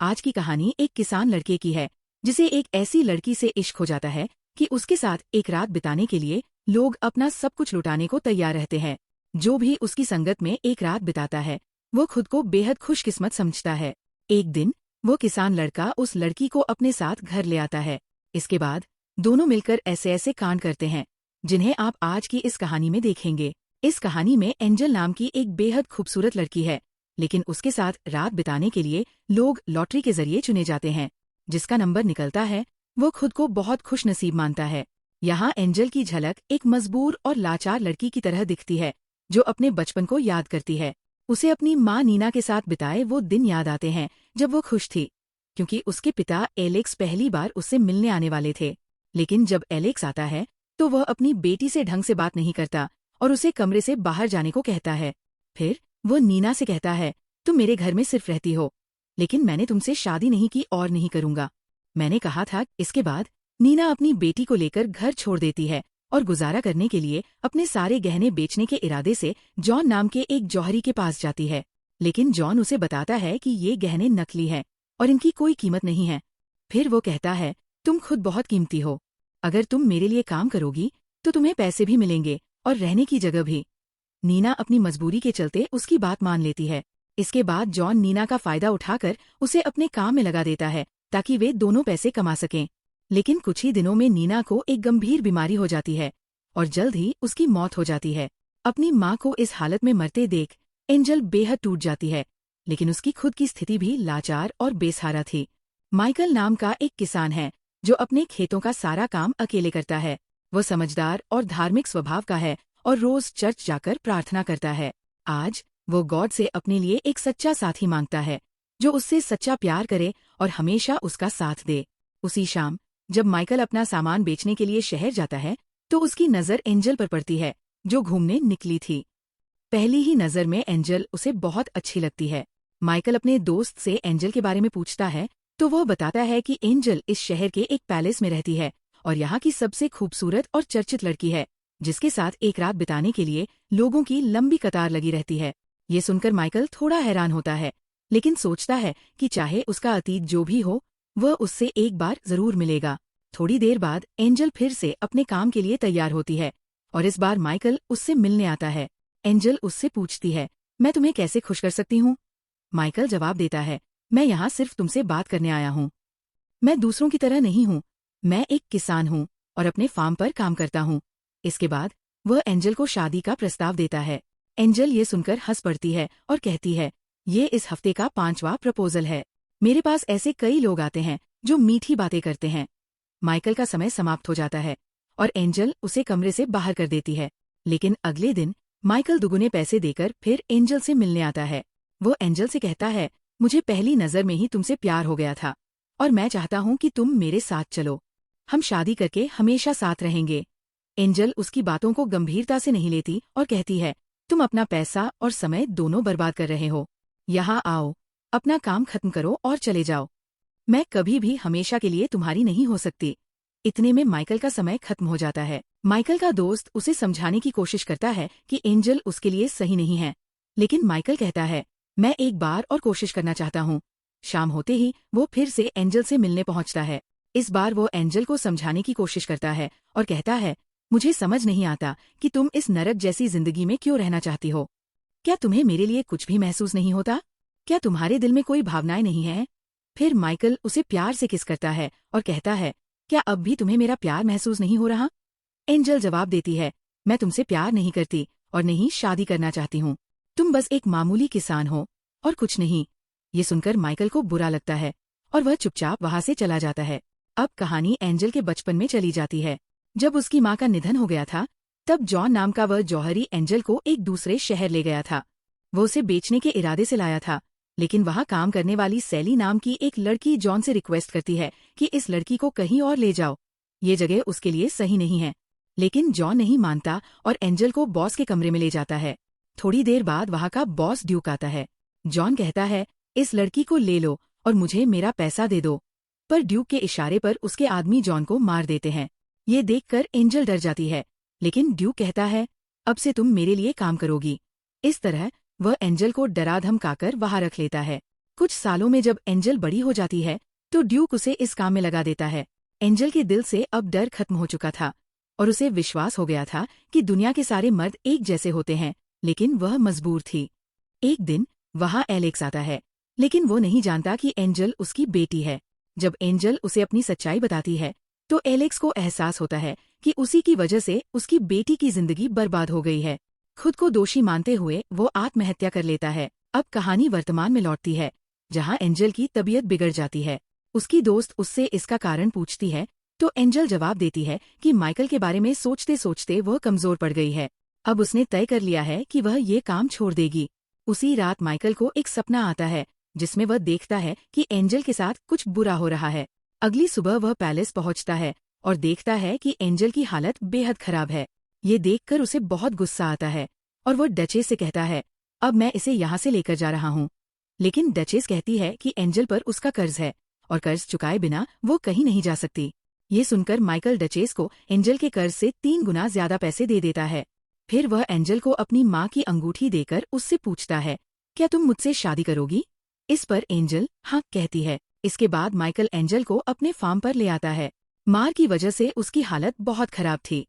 आज की कहानी एक किसान लड़के की है जिसे एक ऐसी लड़की से इश्क हो जाता है कि उसके साथ एक रात बिताने के लिए लोग अपना सब कुछ लुटाने को तैयार रहते हैं। जो भी उसकी संगत में एक रात बिताता है वो खुद को बेहद खुशकिस्मत समझता है। एक दिन वो किसान लड़का उस लड़की को अपने साथ घर ले आता है। इसके बाद दोनों मिलकर ऐसे ऐसे कांड करते हैं जिन्हें आप आज की इस कहानी में देखेंगे। इस कहानी में एंजल नाम की एक बेहद खूबसूरत लड़की है, लेकिन उसके साथ रात बिताने के लिए लोग लॉटरी के जरिए चुने जाते हैं। जिसका नंबर निकलता है वो खुद को बहुत खुशनसीब मानता है। यहाँ एंजल की झलक एक मजबूर और लाचार लड़की की तरह दिखती है जो अपने बचपन को याद करती है। उसे अपनी माँ नीना के साथ बिताए वो दिन याद आते हैं जब वो खुश थी, क्योंकि उसके पिता एलेक्स पहली बार उससे मिलने आने वाले थे। लेकिन जब एलेक्स आता है तो वह अपनी बेटी से ढंग से बात नहीं करता और उसे कमरे से बाहर जाने को कहता है। फिर वो नीना से कहता है, तुम मेरे घर में सिर्फ रहती हो, लेकिन मैंने तुमसे शादी नहीं की और नहीं करूंगा, मैंने कहा था। इसके बाद नीना अपनी बेटी को लेकर घर छोड़ देती है और गुजारा करने के लिए अपने सारे गहने बेचने के इरादे से जॉन नाम के एक जौहरी के पास जाती है। लेकिन जॉन उसे बताता है कि ये गहने नकली हैं और इनकी कोई कीमत नहीं है। फिर वो कहता है, तुम खुद बहुत कीमती हो, अगर तुम मेरे लिए काम करोगी तो तुम्हें पैसे भी मिलेंगे और रहने की जगह भी। नीना अपनी मजबूरी के चलते उसकी बात मान लेती है। इसके बाद जॉन नीना का फायदा उठाकर उसे अपने काम में लगा देता है ताकि वे दोनों पैसे कमा सकें। लेकिन कुछ ही दिनों में नीना को एक गंभीर बीमारी हो जाती है और जल्द ही उसकी मौत हो जाती है। अपनी माँ को इस हालत में मरते देख एंजल बेहद टूट जाती है, लेकिन उसकी खुद की स्थिति भी लाचार और बेसहारा थी। माइकल नाम का एक किसान है जो अपने खेतों का सारा काम अकेले करता है। वो समझदार और धार्मिक स्वभाव का है और रोज चर्च जाकर प्रार्थना करता है। आज वो गॉड से अपने लिए एक सच्चा साथी मांगता है जो उससे सच्चा प्यार करे और हमेशा उसका साथ दे। उसी शाम जब माइकल अपना सामान बेचने के लिए शहर जाता है तो उसकी नज़र एंजल पर पड़ती है जो घूमने निकली थी। पहली ही नज़र में एंजल उसे बहुत अच्छी लगती है। माइकल अपने दोस्त से एंजल के बारे में पूछता है तो वो बताता है कि एंजल इस शहर के एक पैलेस में रहती है और यहाँ की सबसे खूबसूरत और चर्चित लड़की है जिसके साथ एक रात बिताने के लिए लोगों की लंबी कतार लगी रहती है। ये सुनकर माइकल थोड़ा हैरान होता है, लेकिन सोचता है कि चाहे उसका अतीत जो भी हो वह उससे एक बार जरूर मिलेगा। थोड़ी देर बाद एंजल फिर से अपने काम के लिए तैयार होती है और इस बार माइकल उससे मिलने आता है। एंजल उससे पूछती है, मैं तुम्हें कैसे खुश कर सकती हूँ? माइकल जवाब देता है, मैं यहाँ सिर्फ तुमसे बात करने आया हूँ। मैं दूसरों की तरह नहीं हूँ, मैं एक किसान हूँ और अपने फार्म पर काम करता हूँ। इसके बाद वह एंजल को शादी का प्रस्ताव देता है। एंजल ये सुनकर हंस पड़ती है और कहती है, ये इस हफ्ते का 5वां प्रपोजल है। मेरे पास ऐसे कई लोग आते हैं जो मीठी बातें करते हैं। माइकल का समय समाप्त हो जाता है और एंजल उसे कमरे से बाहर कर देती है। लेकिन अगले दिन माइकल दुगुने पैसे देकर फिर एंजल से मिलने आता है। वो एंजल से कहता है, मुझे पहली नज़र में ही तुमसे प्यार हो गया था और मैं चाहता हूँ कि तुम मेरे साथ चलो, हम शादी करके हमेशा साथ रहेंगे। एंजल उसकी बातों को गंभीरता से नहीं लेती और कहती है, तुम अपना पैसा और समय दोनों बर्बाद कर रहे हो। यहाँ आओ, अपना काम खत्म करो और चले जाओ। मैं कभी भी हमेशा के लिए तुम्हारी नहीं हो सकती। इतने में माइकल का समय खत्म हो जाता है। माइकल का दोस्त उसे समझाने की कोशिश करता है कि एंजल उसके लिए सही नहीं है, लेकिन माइकल कहता है, मैं एक बार और कोशिश करना चाहता हूँ। शाम होते ही वो फिर से एंजल से मिलने पहुंचता है। इस बार वो एंजल को समझाने की कोशिश करता है और कहता है, मुझे समझ नहीं आता कि तुम इस नरक जैसी जिंदगी में क्यों रहना चाहती हो। क्या तुम्हें मेरे लिए कुछ भी महसूस नहीं होता? क्या तुम्हारे दिल में कोई भावनाएं नहीं हैं? फिर माइकल उसे प्यार से किस करता है और कहता है, क्या अब भी तुम्हें मेरा प्यार महसूस नहीं हो रहा? एंजल जवाब देती है, मैं तुमसे प्यार नहीं करती और नहीं शादी करना चाहती हूँ। तुम बस एक मामूली किसान हो और कुछ नहीं। ये सुनकर माइकल को बुरा लगता है और वह चुपचाप वहां से चला जाता है। अब कहानी एंजल के बचपन में चली जाती है। जब उसकी माँ का निधन हो गया था तब जॉन नाम का वह जौहरी एंजल को एक दूसरे शहर ले गया था। वो उसे बेचने के इरादे से लाया था, लेकिन वहाँ काम करने वाली सैली नाम की एक लड़की जॉन से रिक्वेस्ट करती है कि इस लड़की को कहीं और ले जाओ, ये जगह उसके लिए सही नहीं है। लेकिन जॉन नहीं मानता और एंजल को बॉस के कमरे में ले जाता है। थोड़ी देर बाद वहाँ का बॉस ड्यूक आता है। जॉन कहता है, इस लड़की को ले लो और मुझे मेरा पैसा दे दो, पर ड्यूक के इशारे पर उसके आदमी जॉन को मार देते हैं। ये देखकर एंजल डर जाती है, लेकिन ड्यूक कहता है, अब से तुम मेरे लिए काम करोगी। इस तरह वह एंजल को डरा धमकाकर वहां रख लेता है। कुछ सालों में जब एंजल बड़ी हो जाती है तो ड्यूक उसे इस काम में लगा देता है। एंजल के दिल से अब डर खत्म हो चुका था और उसे विश्वास हो गया था कि दुनिया के सारे मर्द एक जैसे होते हैं, लेकिन वह मजबूर थी। एक दिन वहाँ एलेक्स आता है, लेकिन वो नहीं जानता कि एंजल उसकी बेटी है। जब एंजल उसे अपनी सच्चाई बताती है तो एलेक्स को एहसास होता है कि उसी की वजह से उसकी बेटी की जिंदगी बर्बाद हो गई है। खुद को दोषी मानते हुए वो आत्महत्या कर लेता है। अब कहानी वर्तमान में लौटती है, जहाँ एंजल की तबीयत बिगड़ जाती है। उसकी दोस्त उससे इसका कारण पूछती है तो एंजल जवाब देती है कि माइकल के बारे में सोचते सोचते वह कमजोर पड़ गई है। अब उसने तय कर लिया है कि वह ये काम छोड़ देगी। उसी रात माइकल को एक सपना आता है जिसमें वह देखता है कि एंजल के साथ कुछ बुरा हो रहा है। अगली सुबह वह पैलेस पहुंचता है और देखता है कि एंजल की हालत बेहद खराब है। ये देखकर उसे बहुत गुस्सा आता है और वो डचेस से कहता है, अब मैं इसे यहाँ से लेकर जा रहा हूँ। लेकिन डचेस कहती है कि एंजल पर उसका कर्ज है और कर्ज चुकाए बिना वो कहीं नहीं जा सकती। ये सुनकर माइकल डचेस को एंजल के कर्ज से 3 गुना ज्यादा पैसे दे देता है। फिर वह एंजल को अपनी माँ की अंगूठी देकर उससे पूछता है, क्या तुम मुझसे शादी करोगी? इस पर एंजल हाँ कहती है। इसके बाद माइकल एंजल को अपने फार्म पर ले आता है। मार की वजह से उसकी हालत बहुत खराब थी।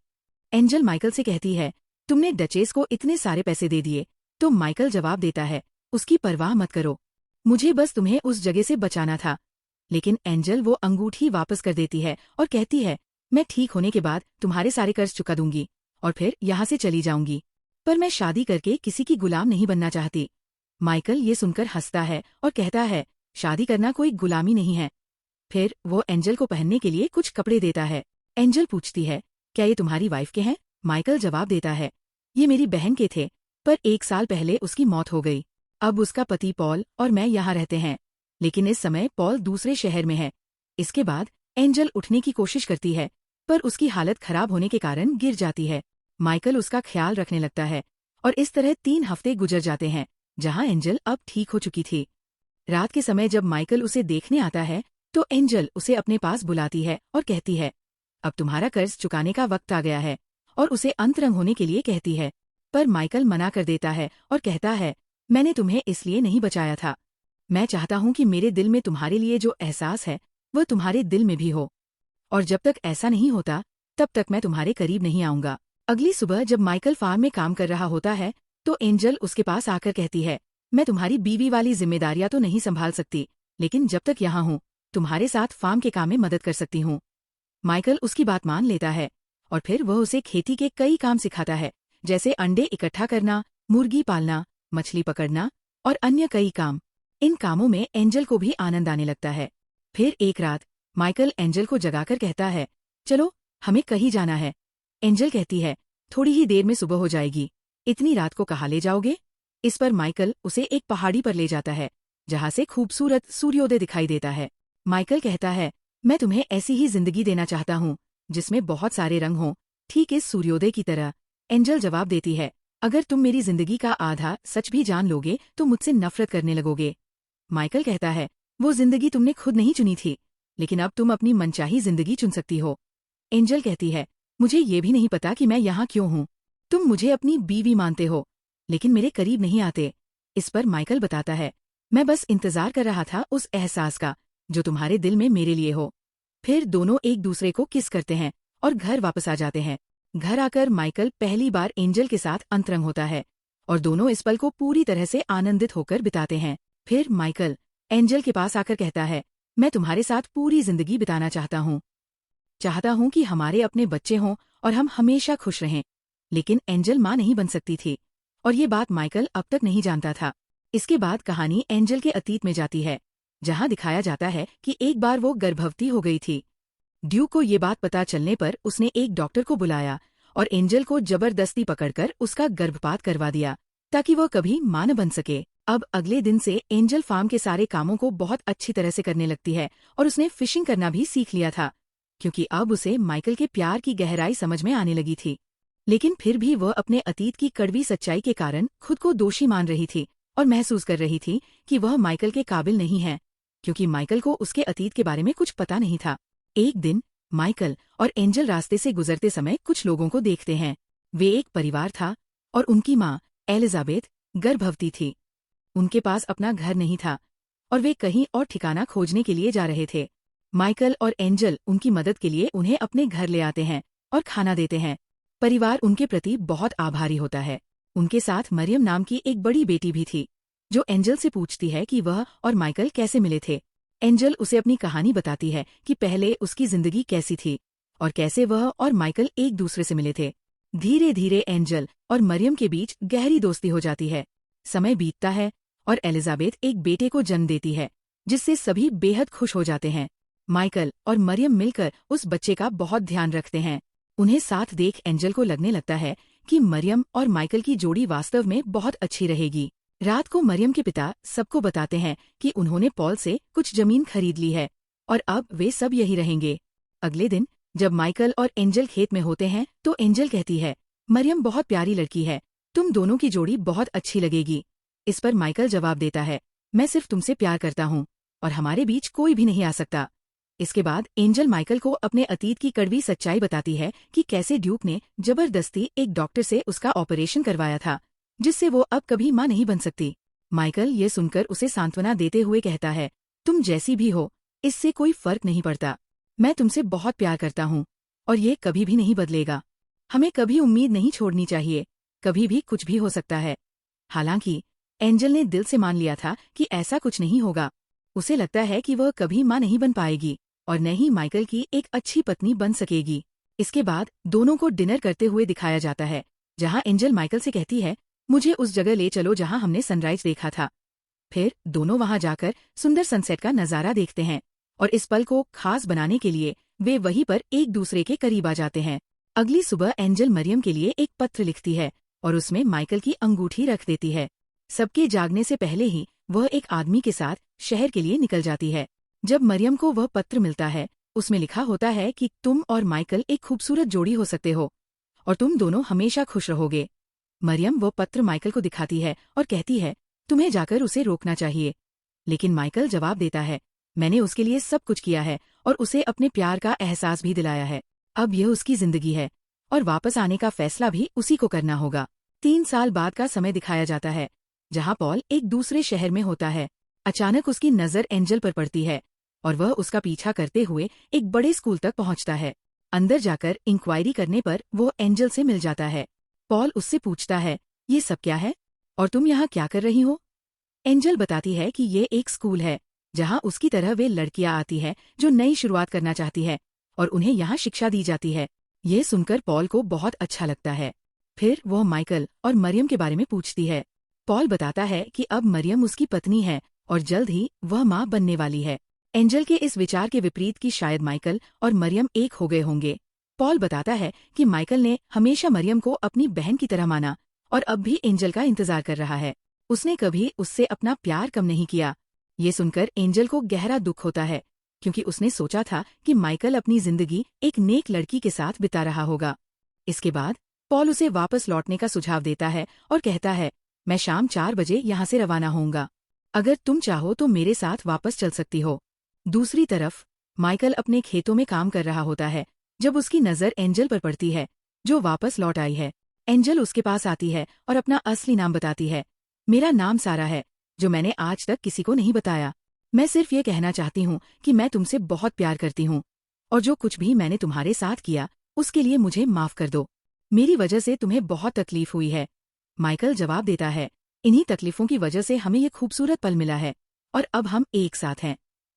एंजल माइकल से कहती है, तुमने डचेस को इतने सारे पैसे दे दिए। तो माइकल जवाब देता है, उसकी परवाह मत करो, मुझे बस तुम्हें उस जगह से बचाना था। लेकिन एंजल वो अंगूठी वापस कर देती है और कहती है, मैं ठीक होने के बाद तुम्हारे सारे कर्ज चुका दूंगी और फिर यहाँ से चली जाऊंगी, पर मैं शादी करके किसी की गुलाम नहीं बनना चाहती। माइकल ये सुनकर हंसता है और कहता है, शादी करना कोई गुलामी नहीं है। फिर वो एंजल को पहनने के लिए कुछ कपड़े देता है। एंजल पूछती है, क्या ये तुम्हारी वाइफ के हैं? माइकल जवाब देता है, ये मेरी बहन के थे, पर 1 साल पहले उसकी मौत हो गई। अब उसका पति पॉल और मैं यहाँ रहते हैं, लेकिन इस समय पॉल दूसरे शहर में है। इसके बाद एंजल उठने की कोशिश करती है, पर उसकी हालत खराब होने के कारण गिर जाती है। माइकल उसका ख्याल रखने लगता है और इस तरह 3 हफ्ते गुजर जाते हैं, जहाँ एंजल अब ठीक हो चुकी थी। रात के समय जब माइकल उसे देखने आता है तो एंजल उसे अपने पास बुलाती है और कहती है, अब तुम्हारा कर्ज चुकाने का वक्त आ गया है, और उसे अंतरंग होने के लिए कहती है। पर माइकल मना कर देता है और कहता है, मैंने तुम्हें इसलिए नहीं बचाया था। मैं चाहता हूँ कि मेरे दिल में तुम्हारे लिए जो एहसास है वह तुम्हारे दिल में भी हो, और जब तक ऐसा नहीं होता तब तक मैं तुम्हारे करीब नहीं आऊंगा। अगली सुबह जब माइकल फार्म में काम कर रहा होता है तो एंजल उसके पास आकर कहती है, मैं तुम्हारी बीवी वाली जिम्मेदारियां तो नहीं संभाल सकती, लेकिन जब तक यहाँ हूँ तुम्हारे साथ फार्म के काम में मदद कर सकती हूँ। माइकल उसकी बात मान लेता है और फिर वह उसे खेती के कई काम सिखाता है, जैसे अंडे इकट्ठा करना, मुर्गी पालना, मछली पकड़ना और अन्य कई काम। इन कामों में एंजल को भी आनंद आने लगता है। फिर एक रात माइकल एंजल को जगाकर कहता है, चलो हमें कहीं जाना है। एंजल कहती है, थोड़ी ही देर में सुबह हो जाएगी, इतनी रात को कहाँ ले जाओगे? इस पर माइकल उसे एक पहाड़ी पर ले जाता है, जहाँ से खूबसूरत सूर्योदय दिखाई देता है। माइकल कहता है, मैं तुम्हें ऐसी ही जिंदगी देना चाहता हूँ जिसमें बहुत सारे रंग हों, ठीक इस सूर्योदय की तरह। एंजल जवाब देती है, अगर तुम मेरी जिंदगी का आधा सच भी जान लोगे तो मुझसे नफरत करने लगोगे। माइकल कहता है, वो जिंदगी तुमने खुद नहीं चुनी थी, लेकिन अब तुम अपनी मनचाही जिंदगी चुन सकती हो। एंजल कहती है, मुझे ये भी नहीं पता कि मैं यहाँ क्यों हूँ। तुम मुझे अपनी बीवी मानते हो, लेकिन मेरे करीब नहीं आते। इस पर माइकल बताता है, मैं बस इंतजार कर रहा था उस एहसास का जो तुम्हारे दिल में मेरे लिए हो। फिर दोनों एक दूसरे को किस करते हैं और घर वापस आ जाते हैं। घर आकर माइकल पहली बार एंजल के साथ अंतरंग होता है और दोनों इस पल को पूरी तरह से आनंदित होकर बिताते हैं। फिर माइकल एंजल के पास आकर कहता है, मैं तुम्हारे साथ पूरी जिंदगी बिताना चाहता हूँ कि हमारे अपने बच्चे हों और हम हमेशा खुश रहें। लेकिन एंजल माँ नहीं बन सकती थी और ये बात माइकल अब तक नहीं जानता था। इसके बाद कहानी एंजल के अतीत में जाती है, जहाँ दिखाया जाता है कि एक बार वो गर्भवती हो गई थी। ड्यूक को ये बात पता चलने पर उसने एक डॉक्टर को बुलाया और एंजल को जबरदस्ती पकड़कर उसका गर्भपात करवा दिया ताकि वह कभी मां न बन सके। अब अगले दिन से एंजल फार्म के सारे कामों को बहुत अच्छी तरह से करने लगती है और उसने फिशिंग करना भी सीख लिया था, क्योंकि अब उसे माइकल के प्यार की गहराई समझ में आने लगी थी। लेकिन फिर भी वह अपने अतीत की कड़वी सच्चाई के कारण खुद को दोषी मान रही थी और महसूस कर रही थी कि वह माइकल के काबिल नहीं है, क्योंकि माइकल को उसके अतीत के बारे में कुछ पता नहीं था। एक दिन माइकल और एंजल रास्ते से गुजरते समय कुछ लोगों को देखते हैं। वे एक परिवार था और उनकी माँ एलिजाबेथ गर्भवती थी। उनके पास अपना घर नहीं था और वे कहीं और ठिकाना खोजने के लिए जा रहे थे। माइकल और एंजल उनकी मदद के लिए उन्हें अपने घर ले आते हैं और खाना देते हैं। परिवार उनके प्रति बहुत आभारी होता है। उनके साथ मरियम नाम की एक बड़ी बेटी भी थी, जो एंजल से पूछती है कि वह और माइकल कैसे मिले थे। एंजल उसे अपनी कहानी बताती है कि पहले उसकी जिंदगी कैसी थी और कैसे वह और माइकल एक दूसरे से मिले थे। धीरे धीरे एंजल और मरियम के बीच गहरी दोस्ती हो जाती है। समय बीतता है और एलिजाबेथ एक बेटे को जन्म देती है, जिससे सभी बेहद खुश हो जाते हैं। माइकल और मरियम मिलकर उस बच्चे का बहुत ध्यान रखते हैं। उन्हें साथ देख एंजल को लगने लगता है कि मरियम और माइकल की जोड़ी वास्तव में बहुत अच्छी रहेगी। रात को मरियम के पिता सबको बताते हैं कि उन्होंने पॉल से कुछ जमीन खरीद ली है और अब वे सब यही रहेंगे। अगले दिन जब माइकल और एंजल खेत में होते हैं तो एंजल कहती है, मरियम बहुत प्यारी लड़की है, तुम दोनों की जोड़ी बहुत अच्छी लगेगी। इस पर माइकल जवाब देता है, मैं सिर्फ तुमसे प्यार करता हूँ और हमारे बीच कोई भी नहीं आ सकता। इसके बाद एंजल माइकल को अपने अतीत की कड़वी सच्चाई बताती है कि कैसे ड्यूक ने जबरदस्ती एक डॉक्टर से उसका ऑपरेशन करवाया था, जिससे वो अब कभी मां नहीं बन सकती। माइकल ये सुनकर उसे सांत्वना देते हुए कहता है, तुम जैसी भी हो, इससे कोई फर्क नहीं पड़ता। मैं तुमसे बहुत प्यार करता हूँ और ये कभी भी नहीं बदलेगा। हमें कभी उम्मीद नहीं छोड़नी चाहिए, कभी भी कुछ भी हो सकता है। हालांकि एंजल ने दिल से मान लिया था कि ऐसा कुछ नहीं होगा। उसे लगता है कि वह कभी मां नहीं बन पाएगी और न ही माइकल की एक अच्छी पत्नी बन सकेगी। इसके बाद दोनों को डिनर करते हुए दिखाया जाता है, जहां एंजल माइकल से कहती है, मुझे उस जगह ले चलो जहां हमने सनराइज देखा था। फिर दोनों वहां जाकर सुंदर सनसेट का नजारा देखते हैं और इस पल को खास बनाने के लिए वे वहीं पर एक दूसरे के करीब आ जाते हैं। अगली सुबह एंजल मरियम के लिए एक पत्र लिखती है और उसमें माइकल की अंगूठी रख देती है। सबके जागने से पहले ही वह एक आदमी के साथ शहर के लिए निकल जाती है। जब मरियम को वह पत्र मिलता है, उसमें लिखा होता है कि तुम और माइकल एक खूबसूरत जोड़ी हो सकते हो और तुम दोनों हमेशा खुश रहोगे। मरियम वो पत्र माइकल को दिखाती है और कहती है, तुम्हें जाकर उसे रोकना चाहिए। लेकिन माइकल जवाब देता है, मैंने उसके लिए सब कुछ किया है और उसे अपने प्यार का एहसास भी दिलाया है। अब यह उसकी जिंदगी है और वापस आने का फैसला भी उसी को करना होगा। 3 साल बाद का समय दिखाया जाता है, जहां पॉल एक दूसरे शहर में होता है। अचानक उसकी नजर एंजल पर पड़ती है और वह उसका पीछा करते हुए एक बड़े स्कूल तक पहुंचता है। अंदर जाकर इंक्वायरी करने पर वो एंजल से मिल जाता है। पॉल उससे पूछता है, ये सब क्या है और तुम यहाँ क्या कर रही हो? एंजल बताती है कि ये एक स्कूल है जहाँ उसकी तरह वे लड़कियां आती है जो नई शुरुआत करना चाहती है और उन्हें यहाँ शिक्षा दी जाती है। ये सुनकर पॉल को बहुत अच्छा लगता है। फिर वह माइकल और मरियम के बारे में पूछती है। पॉल बताता है कि अब मरियम उसकी पत्नी है और जल्द ही वह माँ बनने वाली है। एंजल के इस विचार के विपरीत कि शायद माइकल और मरियम एक हो गए होंगे। पॉल बताता है कि माइकल ने हमेशा मरियम को अपनी बहन की तरह माना और अब भी एंजल का इंतजार कर रहा है। उसने कभी उससे अपना प्यार कम नहीं किया। ये सुनकर एंजल को गहरा दुख होता है, क्योंकि उसने सोचा था कि माइकल अपनी जिंदगी एक नेक लड़की के साथ बिता रहा होगा। इसके बाद पॉल उसे वापस लौटने का सुझाव देता है और कहता है, मैं शाम 4 बजे यहाँ से रवाना होऊंगा। अगर तुम चाहो तो मेरे साथ वापस चल सकती हो। दूसरी तरफ माइकल अपने खेतों में काम कर रहा होता है जब उसकी नजर एंजल पर पड़ती है, जो वापस लौट आई है। एंजल उसके पास आती है और अपना असली नाम बताती है। मेरा नाम सारा है, जो मैंने आज तक किसी को नहीं बताया। मैं सिर्फ ये कहना चाहती हूँ कि मैं तुमसे बहुत प्यार करती हूँ और जो कुछ भी मैंने तुम्हारे साथ किया उसके लिए मुझे माफ कर दो। मेरी वजह से तुम्हें बहुत तकलीफ हुई है। माइकल जवाब देता है, इन्हीं तकलीफों की वजह से हमें ये खूबसूरत पल मिला है और अब हम एक साथ हैं।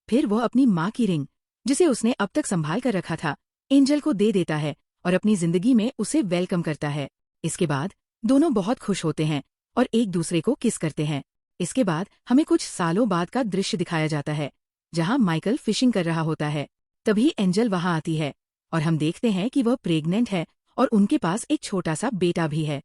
फिर वह अपनी माँ की रिंग, जिसे उसने अब तक संभाल कर रखा था, एंजल को दे देता है और अपनी जिंदगी में उसे वेलकम करता है। इसके बाद दोनों बहुत खुश होते हैं और एक दूसरे को किस करते हैं। इसके बाद हमें कुछ सालों बाद का दृश्य दिखाया जाता है, जहां माइकल फिशिंग कर रहा होता है। तभी एंजल वहां आती है और हम देखते हैं कि वह प्रेग्नेंट है और उनके पास एक छोटा सा बेटा भी है।